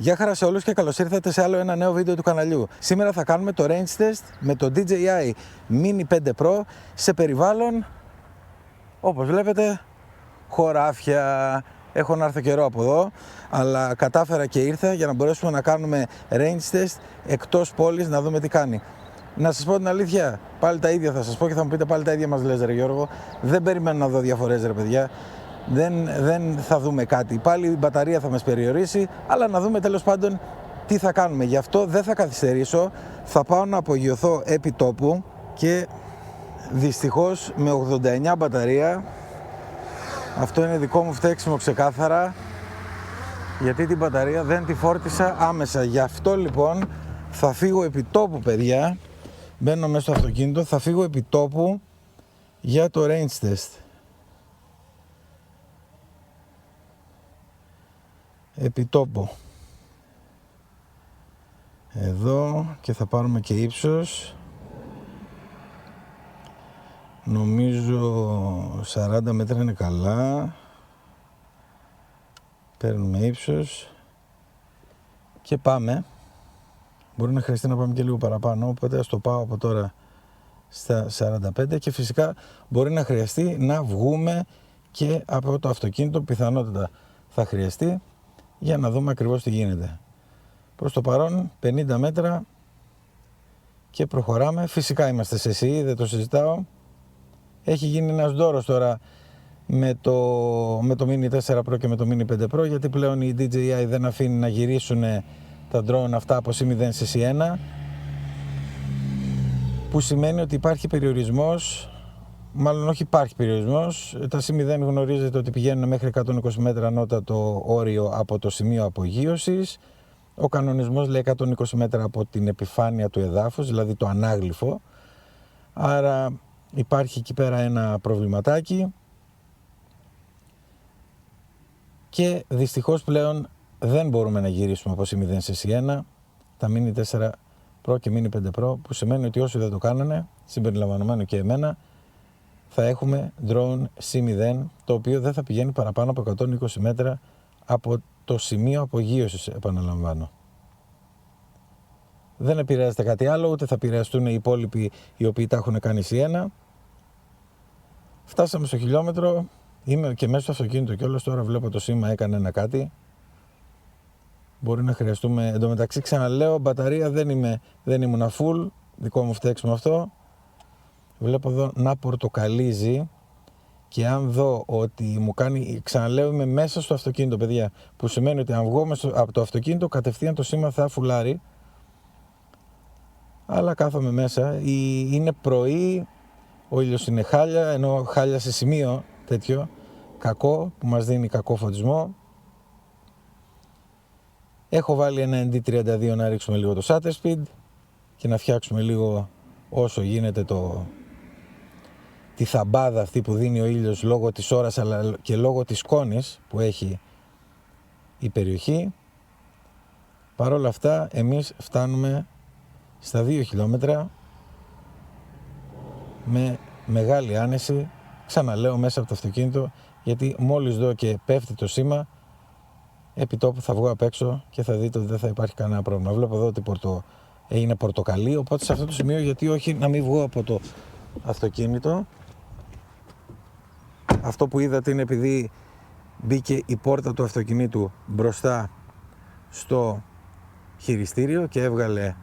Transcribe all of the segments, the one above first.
Γεια χαρά σε όλους και καλώς ήρθατε σε άλλο ένα νέο βίντεο του καναλιού. Σήμερα θα κάνουμε το range test με το DJI Mini 5 Pro σε περιβάλλον, όπως βλέπετε, χωράφια. Έχω να έρθω καιρό από εδώ, αλλά κατάφερα και ήρθα για να μπορέσουμε να κάνουμε range test εκτός πόλης, να δούμε τι κάνει. Να σας πω την αλήθεια, πάλι τα ίδια θα σας πω και θα μου πείτε πάλι τα ίδια μας λες ρε Γιώργο. Δεν περιμένω να δω διαφορές ρε παιδιά. Δεν θα δούμε κάτι. Πάλι η μπαταρία θα μας περιορίσει, αλλά να δούμε τέλος πάντων τι θα κάνουμε. Γι' αυτό δεν θα καθυστερήσω, θα πάω να απογειωθώ επί τόπου και δυστυχώς με 89 μπαταρία, αυτό είναι δικό μου φταίξιμο ξεκάθαρα, γιατί την μπαταρία δεν τη φόρτισα άμεσα. Γι' αυτό λοιπόν θα φύγω επί τόπου παιδιά, μπαίνω μέσα στο αυτοκίνητο, θα φύγω επί τόπου για το range test. Επιτόπου εδώ και θα πάρουμε και ύψος, νομίζω 40 μέτρα είναι καλά. Παίρνουμε ύψος και πάμε. Μπορεί να χρειαστεί να πάμε και λίγο παραπάνω, οπότε ας το πάω από τώρα στα 45 και φυσικά μπορεί να χρειαστεί να βγούμε και από το αυτοκίνητο, πιθανότατα θα χρειαστεί, για να δούμε ακριβώς τι γίνεται. Προς το παρόν 50 μέτρα και προχωράμε. Φυσικά είμαστε σε SE, δεν το συζητάω. Έχει γίνει ένας δώρος τώρα με το Mini 4 Pro και με το Mini 5 Pro, γιατί πλέον η DJI δεν αφήνει να γυρίσουν τα drone αυτά από C0 σε C1, που σημαίνει ότι υπάρχει περιορισμός. Μάλλον όχι, υπάρχει περιορισμός. Τα C0 γνωρίζετε ότι πηγαίνουν μέχρι 120 μέτρα ανώτατο όριο από το σημείο απογείωσης. Ο κανονισμός λέει 120 μέτρα από την επιφάνεια του εδάφους, δηλαδή το ανάγλυφο. Άρα υπάρχει εκεί πέρα ένα προβληματάκι. Και δυστυχώς πλέον δεν μπορούμε να γυρίσουμε από C0 σε C1 τα Mini 4 Pro και Mini 5 Pro, που σημαίνει ότι όσοι δεν το κάνανε, συμπεριλαμβανομένου και εμένα, θα έχουμε drone C0, το οποίο δεν θα πηγαίνει παραπάνω από 120 μέτρα από το σημείο απογείωσης, επαναλαμβάνω. Δεν επηρεάζεται κάτι άλλο, ούτε θα επηρεαστούν οι υπόλοιποι οι οποίοι τα έχουν κάνει C1. Φτάσαμε στο χιλιόμετρο, είμαι και μέσα στο αυτοκίνητο και όλος τώρα βλέπω το σήμα έκανε ένα κάτι. Μπορεί να χρειαστούμε, εντωμεταξύ ξαναλέω, μπαταρία δεν ήμουνα full, δικό μου φταίξιμο αυτό. Βλέπω εδώ να πορτοκαλίζει και αν δω ότι μου κάνει, ξαναλέω είμαι μέσα στο αυτοκίνητο παιδιά, που σημαίνει ότι αν βγω από το αυτοκίνητο κατευθείαν το σήμα θα φουλάρει. Αλλά κάθομαι μέσα, είναι πρωί, ο ήλιος είναι χάλια, ενώ χάλια σε σημείο τέτοιο, κακό, που μας δίνει κακό φωτισμό. Έχω βάλει ένα ND32 να ρίξουμε λίγο το shutter speed και να φτιάξουμε λίγο όσο γίνεται τη θαμπάδα αυτή που δίνει ο ήλιος λόγω της ώρας αλλά και λόγω της σκόνης που έχει η περιοχή. Παρ' όλα αυτά εμείς φτάνουμε στα 2 χιλιόμετρα με μεγάλη άνεση, ξαναλέω μέσα από το αυτοκίνητο, γιατί μόλις δω και πέφτει το σήμα, επί τόπου θα βγω απ' έξω και θα δείτε ότι δεν θα υπάρχει κανένα πρόβλημα. Βλέπω εδώ ότι έγινε πορτοκαλί, οπότε σε αυτό το σημείο γιατί όχι να μην βγω από το αυτοκίνητο. Αυτό που είδατε είναι επειδή μπήκε η πόρτα του αυτοκινήτου μπροστά στο χειριστήριο και έβγαλε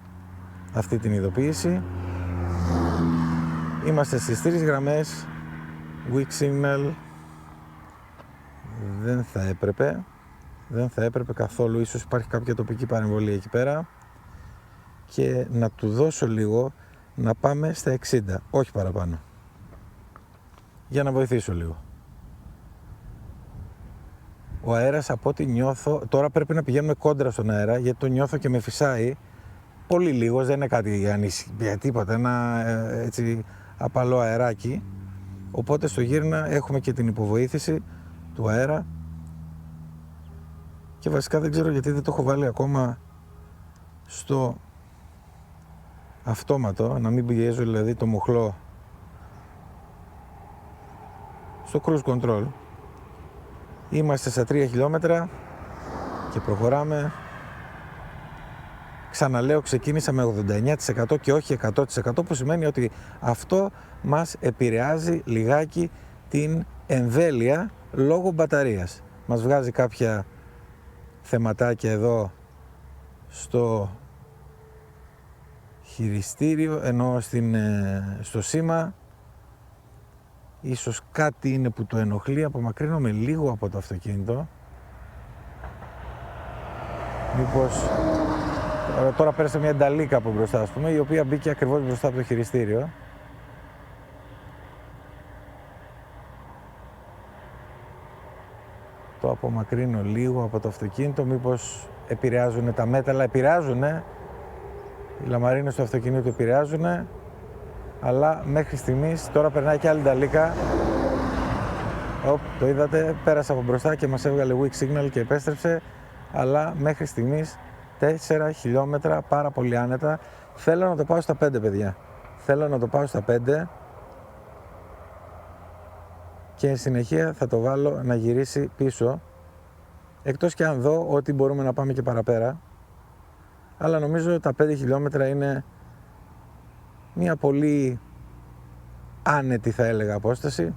αυτή την ειδοποίηση. Είμαστε στις 3 γραμμές, weak signal, δεν θα έπρεπε καθόλου, ίσως υπάρχει κάποια τοπική παρεμβολή εκεί πέρα, και να του δώσω λίγο να πάμε στα 60, όχι παραπάνω, για να βοηθήσω λίγο. Ο αέρας από ό,τι νιώθω, τώρα πρέπει να πηγαίνουμε κόντρα στον αέρα, γιατί το νιώθω και με φυσάει πολύ λίγο, δεν είναι κάτι για τίποτα, ένα έτσι απαλό αεράκι. Οπότε στο γύρνα έχουμε και την υποβοήθηση του αέρα και βασικά δεν ξέρω γιατί δεν το έχω βάλει ακόμα στο αυτόματο, να μην πιέζω δηλαδή το μοχλό στο cruise control. Είμαστε στα 3 χιλιόμετρα και προχωράμε ξαναλέω, ξεκίνησα με 89% και όχι 100%, που σημαίνει ότι αυτό μας επηρεάζει λιγάκι την εμβέλεια λόγω μπαταρίας. Μας βγάζει κάποια θεματάκια εδώ στο χειριστήριο, ενώ στο σήμα. Ίσως κάτι είναι που το ενοχλεί, απομακρύνομαι λίγο από το αυτοκίνητο. Μήπως τώρα πέρασε μια νταλίκα από μπροστά, ας πούμε, η οποία μπήκε ακριβώς μπροστά από το χειριστήριο. Το απομακρύνω λίγο από το αυτοκίνητο, μήπως επηρεάζουν τα μέταλλα. Επηρεάζουνε, οι λαμαρίνες του αυτοκινήτου επηρεάζουνε, αλλά μέχρι στιγμής, τώρα περνάει και άλλη νταλίκα. Το είδατε, πέρασε από μπροστά και μας έβγαλε weak signal και επέστρεψε, αλλά μέχρι στιγμής 4 χιλιόμετρα πάρα πολύ άνετα. Θέλω να το πάω στα 5, παιδιά. Θέλω να το πάω στα 5 και εν συνεχεία θα το βάλω να γυρίσει πίσω, εκτός και αν δω ότι μπορούμε να πάμε και παραπέρα, αλλά νομίζω τα 5 χιλιόμετρα είναι μια πολύ άνετη, θα έλεγα, απόσταση.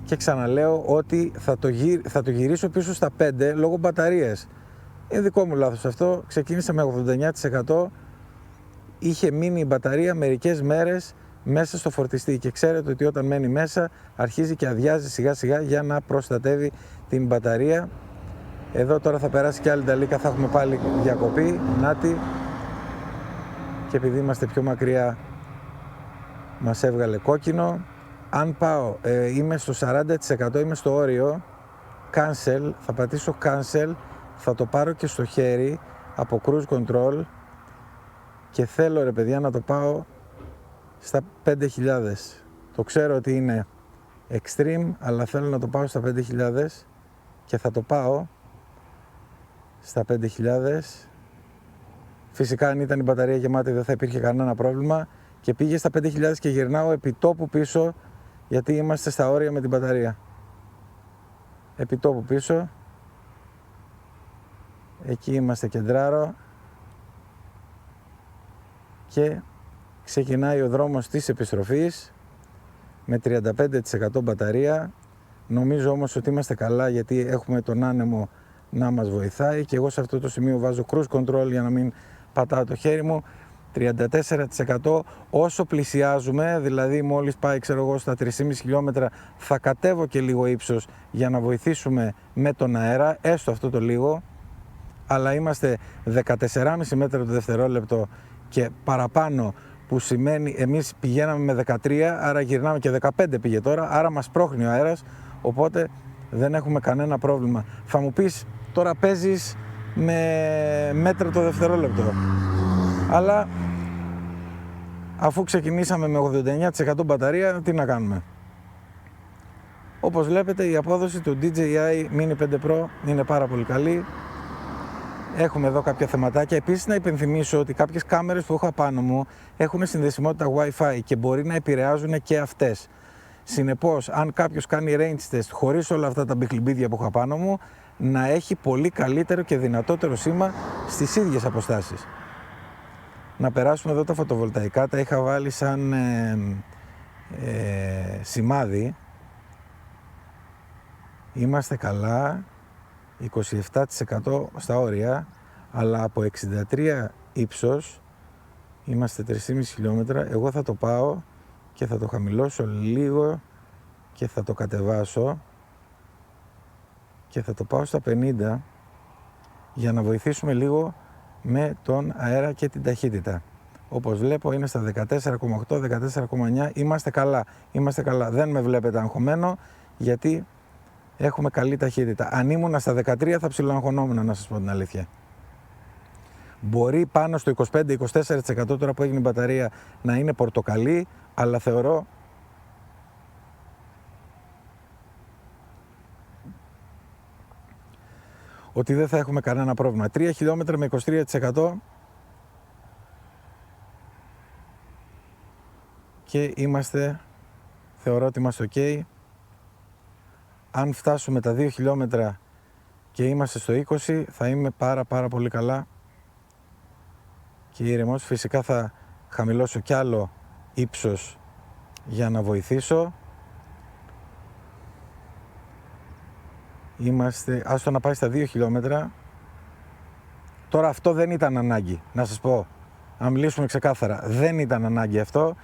Και ξαναλέω ότι θα το γυρίσω πίσω στα 5 λόγω μπαταρίας. Είναι δικό μου λάθος αυτό. Ξεκίνησα με 89%. Είχε μείνει η μπαταρία μερικές μέρες μέσα στο φορτιστή και ξέρετε ότι όταν μένει μέσα αρχίζει και αδειάζει σιγά σιγά για να προστατεύει την μπαταρία. Εδώ τώρα θα περάσει και άλλη νταλίκα, θα έχουμε πάλι διακοπή. Νάτι. Και επειδή είμαστε πιο μακριά μας έβγαλε κόκκινο. Αν πάω, είμαι στο 40%, είμαι στο όριο, cancel, θα πατήσω cancel, θα το πάρω και στο χέρι από cruise control και θέλω, ρε παιδιά, να το πάω στα 5.000. Το ξέρω ότι είναι extreme, αλλά θέλω να το πάω στα 5.000 και θα το πάω στα 5.000. Φυσικά αν ήταν η μπαταρία γεμάτη δεν θα υπήρχε κανένα πρόβλημα και πήγε στα 5.000 και γυρνάω επιτόπου πίσω, γιατί είμαστε στα όρια με την μπαταρία. Επιτόπου πίσω. Εκεί είμαστε κεντράρο. Και ξεκινάει ο δρόμος της επιστροφής με 35% μπαταρία. Νομίζω όμως ότι είμαστε καλά, γιατί έχουμε τον άνεμο να μας βοηθάει και εγώ σε αυτό το σημείο βάζω cruise control για να μην πατάω το χέρι μου. 34%. Όσο πλησιάζουμε, δηλαδή μόλις πάει, ξέρω εγώ, στα 3,5 χιλιόμετρα, θα κατέβω και λίγο ύψος για να βοηθήσουμε με τον αέρα, έστω αυτό το λίγο, αλλά είμαστε 14,5 μέτρα το δευτερόλεπτο και παραπάνω, που σημαίνει εμείς πηγαίναμε με 13, άρα γυρνάμε και 15 πήγε τώρα, άρα μας πρόχνει ο αέρας, οπότε δεν έχουμε κανένα πρόβλημα. Θα μου πεις, τώρα παίζεις με μέτρα το δευτερόλεπτο. Αλλά αφού ξεκινήσαμε με 89% μπαταρία, τι να κάνουμε. Όπως βλέπετε, η απόδοση του DJI Mini 5 Pro είναι πάρα πολύ καλή. Έχουμε εδώ κάποια θεματάκια. Επίσης να υπενθυμίσω ότι κάποιες κάμερες που έχω απάνω μου έχουν συνδεσιμότητα Wi-Fi και μπορεί να επηρεάζουν και αυτές. Συνεπώς, αν κάποιος κάνει range test χωρίς όλα αυτά τα μπιχλιμπίδια που έχω απάνω μου, να έχει πολύ καλύτερο και δυνατότερο σήμα στις ίδιες αποστάσεις. Να περάσουμε εδώ τα φωτοβολταϊκά, τα είχα βάλει σαν σημάδι. Είμαστε καλά, 27% στα όρια, αλλά από 63 ύψος, είμαστε 3,5 χιλιόμετρα, εγώ θα το πάω και θα το χαμηλώσω λίγο και θα το κατεβάσω και θα το πάω στα 50 για να βοηθήσουμε λίγο με τον αέρα και την ταχύτητα. Όπως βλέπω είναι στα 14,8, 14,9, είμαστε καλά, είμαστε καλά. Δεν με βλέπετε αγχωμένο, γιατί έχουμε καλή ταχύτητα. Αν ήμουνα στα 13 θα ψιλοαγχωνόμουν, να σας πω την αλήθεια. Μπορεί πάνω στο 25-24% τώρα που έγινε η μπαταρία να είναι πορτοκαλί, αλλά θεωρώ ότι δεν θα έχουμε κανένα πρόβλημα. 3 χιλιόμετρα με 23% και θεωρώ ότι είμαστε ok. Αν φτάσουμε τα 2 χιλιόμετρα και είμαστε στο 20, θα είμαι πάρα πολύ καλά και ήρεμος. Φυσικά θα χαμηλώσω κι άλλο ύψος για να βοηθήσω. Είμαστε, άστο να πάει στα 2 χιλιόμετρα. Τώρα αυτό δεν ήταν ανάγκη, να σας πω, αν μιλήσουμε ξεκάθαρα, δεν ήταν ανάγκη αυτό.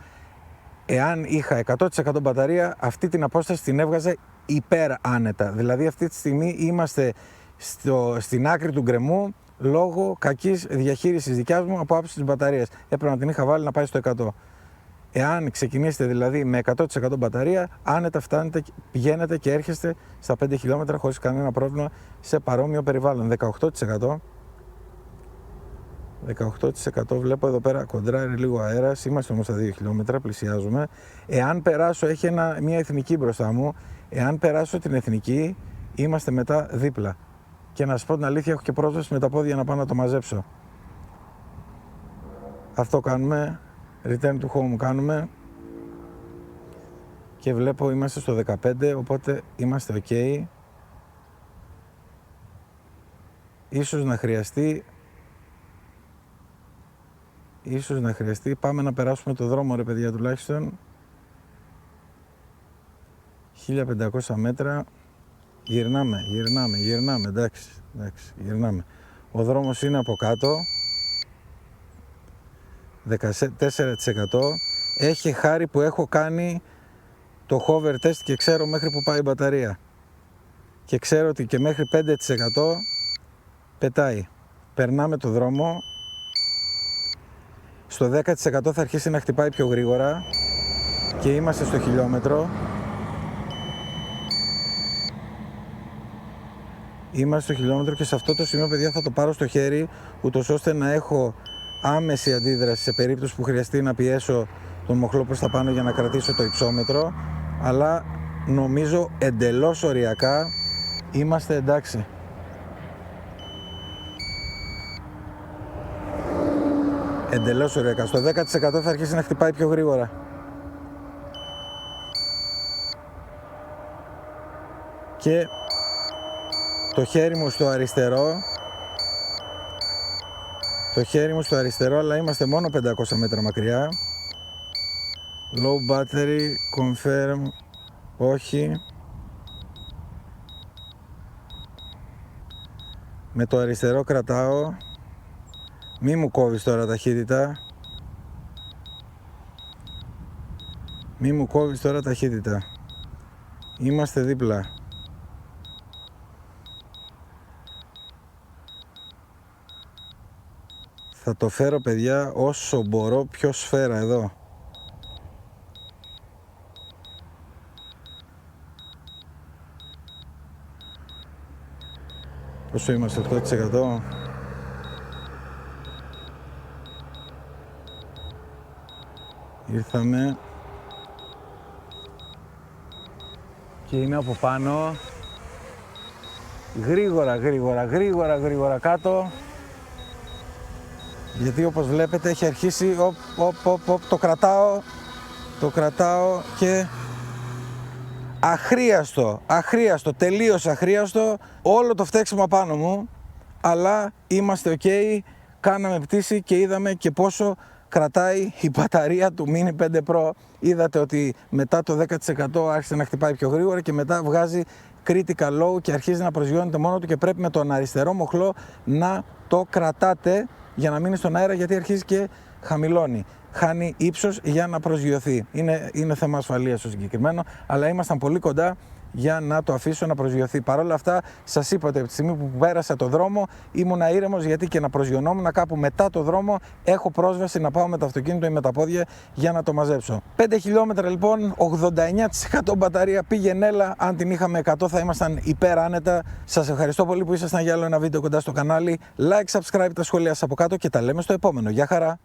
Εάν είχα 100% μπαταρία, αυτή την απόσταση την έβγαζε υπέρα άνετα. Δηλαδή αυτή τη στιγμή είμαστε στην άκρη του γκρεμού λόγω κακής διαχείρισης δικιάς μου από άψη της μπαταρίας. Έπρεπε να την είχα βάλει να πάει στο 100. Εάν ξεκινήσετε δηλαδή με 100% μπαταρία, άνετα φτάνετε, πηγαίνετε και έρχεστε στα 5 χιλιόμετρα χωρίς κανένα πρόβλημα σε παρόμοιο περιβάλλον. 18% βλέπω εδώ πέρα, κοντράρει λίγο αέρας, είμαστε όμως στα 2 χιλιόμετρα, πλησιάζουμε. Εάν περάσω, έχει μια εθνική μπροστά μου, εάν περάσω την εθνική, είμαστε μετά δίπλα. Και να σας πω την αλήθεια, έχω και πρόσβαση με τα πόδια να πάω να το μαζέψω. Αυτό κάνουμε, return to home κάνουμε και βλέπω είμαστε στο 15, οπότε είμαστε ok. Ίσως να χρειαστεί, πάμε να περάσουμε το δρόμο ρε παιδιά τουλάχιστον. 1500 μέτρα, γυρνάμε, εντάξει, γυρνάμε. Ο δρόμος είναι από κάτω, 14%. Έχει χάρη που έχω κάνει το hover test και ξέρω μέχρι που πάει η μπαταρία. Και ξέρω ότι και μέχρι 5% πετάει. Περνάμε το δρόμο. Στο 10% θα αρχίσει να χτυπάει πιο γρήγορα και είμαστε στο χιλιόμετρο. Είμαστε στο χιλιόμετρο και σε αυτό το σημείο, παιδιά, θα το πάρω στο χέρι, ούτως ώστε να έχω άμεση αντίδραση σε περίπτωση που χρειαστεί να πιέσω τον μοχλό προς τα πάνω για να κρατήσω το υψόμετρο. Αλλά νομίζω εντελώς οριακά είμαστε εντάξει. Εντελώς οριακά. Στο 10% θα αρχίσει να χτυπάει πιο γρήγορα. Και το χέρι μου στο αριστερό, αλλά είμαστε μόνο 500 μέτρα μακριά. Low battery, confirm, όχι. Με το αριστερό κρατάω. Μη μου κόβεις τώρα ταχύτητα. Είμαστε δίπλα. Θα το φέρω, παιδιά, όσο μπορώ πιο σφαίρα εδώ. Πόσο είμαστε, 8%. Ήρθαμε και είναι από πάνω, γρήγορα κάτω, γιατί όπως βλέπετε έχει αρχίσει, το κρατάω και αχρίαστο, τελείως αχρίαστο, όλο το φταίξιμο πάνω μου, αλλά είμαστε ok, κάναμε πτήση και είδαμε και πόσο κρατάει η μπαταρία του Mini 5 Pro. Είδατε ότι μετά το 10% άρχισε να χτυπάει πιο γρήγορα και μετά βγάζει critical low και αρχίζει να προσγειώνεται μόνο του και πρέπει με τον αριστερό μοχλό να το κρατάτε για να μείνει στον αέρα, γιατί αρχίζει και χαμηλώνει. Χάνει ύψος για να προσγειωθεί. Είναι θέμα ασφαλείας το συγκεκριμένο, αλλά ήμασταν πολύ κοντά για να το αφήσω να προσγειωθεί. Παρ' όλα αυτά, σας είπα ότι από τη στιγμή που πέρασα το δρόμο ήμουν ήρεμος, γιατί και να προσγειωνόμουν κάπου μετά το δρόμο έχω πρόσβαση να πάω με το αυτοκίνητο ή με τα πόδια για να το μαζέψω. 5 χιλιόμετρα λοιπόν, 89% μπαταρία, πήγαινε έλα. Αν την είχαμε 100 θα ήμασταν υπέρα άνετα. Σας ευχαριστώ πολύ που ήσασταν για άλλο ένα βίντεο κοντά στο κανάλι. Like, subscribe, τα σχόλια σας από κάτω και τα λέμε στο επόμενο. Γεια χαρά!